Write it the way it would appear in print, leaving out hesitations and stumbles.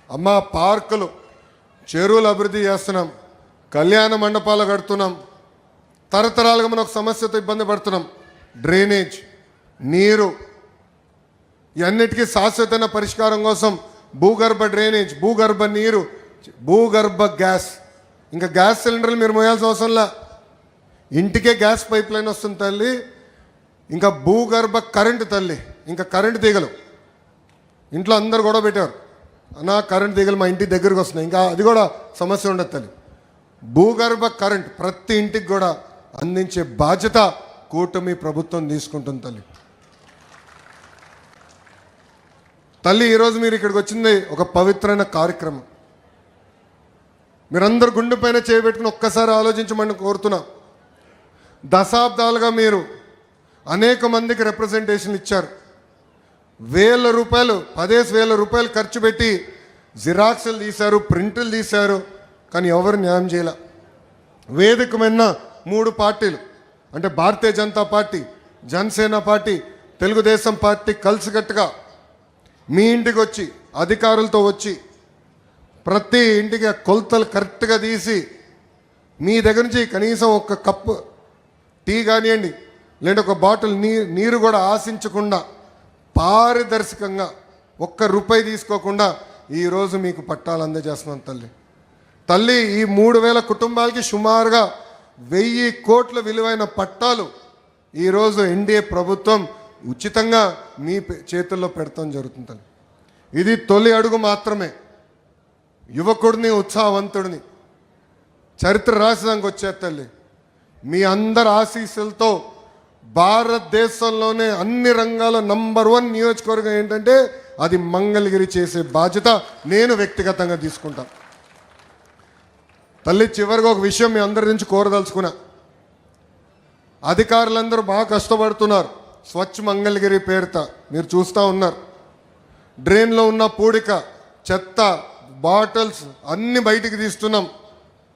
అమ్మ పార్కులు చెరువులు అభివృద్ధి చేస్తున్నాం, కళ్యాణ మండపాలు కడుతున్నాం, తరతరాలుగా మనం ఒక సమస్యతో ఇబ్బంది పడుతున్నాం. డ్రైనేజ్, నీరు, ఇవన్నిటికీ శాశ్వతమైన పరిష్కారం కోసం భూగర్భ డ్రైనేజ్, భూగర్భ నీరు, భూగర్భ గ్యాస్. ఇంకా గ్యాస్ సిలిండర్లు మీరు మోయాల్సిన అవసరంలా, ఇంటికే గ్యాస్ పైప్ లైన్ వస్తుంది తల్లి. ఇంకా భూగర్భ కరెంటు తల్లి, ఇంకా కరెంటు తీగలు. ఇంట్లో అందరు గొడవ పెట్టారు, అన్నా కరెంటు తీగలు మా ఇంటి దగ్గరకు వస్తున్నాయి, ఇంకా అది కూడా సమస్య ఉండదు తల్లి. భూగర్భ కరెంట్ ప్రతి ఇంటికి కూడా అందించే బాధ్యత కూటమి ప్రభుత్వం తీసుకుంటుంది తల్లి. తల్లి ఈరోజు మీరు ఇక్కడికి వచ్చింది ఒక పవిత్రమైన కార్యక్రమం. మీరందరూ గుండె పైన చేయబెట్టుకుని ఒక్కసారి ఆలోచించమని కోరుతున్నా. దశాబ్దాలుగా మీరు అనేక మందికి రిప్రజెంటేషన్ ఇచ్చారు. వేల రూపాయలు, 10,000 రూపాయలు ఖర్చు పెట్టి జిరాక్స్లు తీశారు, ప్రింట్లు తీశారు, కానీ ఎవరు న్యాయం చేయాల. వేదిక మీద 3 పార్టీలు అంటే Bharatiya Janata party, Janasena party, Telugu Desam party కలిసికట్టుగా మీ ఇంటికి వచ్చి అధికారులతో వచ్చి ప్రతి ఇంటికి కొలతలు కరెక్ట్గా తీసి మీ దగ్గర నుంచి కనీసం ఒక కప్పు టీ కానివ్వండి, లేదంటే ఒక బాటిల్ నీరు కూడా ఆశించకుండా పారదర్శకంగా ఒక్క రూపాయి తీసుకోకుండా ఈరోజు మీకు పట్టాలు అందజేస్తున్నాను తల్లి. తల్లి ఈ 3,000 కుటుంబాలకి సుమారుగా 1,000 కోట్ల విలువైన పట్టాలు ఈరోజు ఎన్డీఏ ప్రభుత్వం ఉచితంగా మీ చేతుల్లో పెడతాం జరుగుతుంది తల్లి. ఇది తొలి అడుగు మాత్రమే. యువకుడిని, ఉత్సాహవంతుడిని చరిత్ర రాసేదానికి వచ్చే తల్లి. మీ అందరి ఆశీస్సులతో భారతదేశంలోనే అన్ని రంగాల నంబర్ 1 నియోజకవర్గం ఏంటంటే అది మంగళగిరి చేసే బాధ్యత నేను వ్యక్తిగతంగా తీసుకుంటాను తల్లి. చివరిగా ఒక విషయం మీ అందరి నుంచి కోరదలుచుకున్నా. అధికారులందరూ బాగా కష్టపడుతున్నారు స్వచ్ఛ మంగళగిరి పేరుతో, మీరు చూస్తూ ఉన్నారు. డ్రైన్లో ఉన్న పూడిక, చెత్త, బాటిల్స్ అన్ని బయటికి తీస్తున్నాం.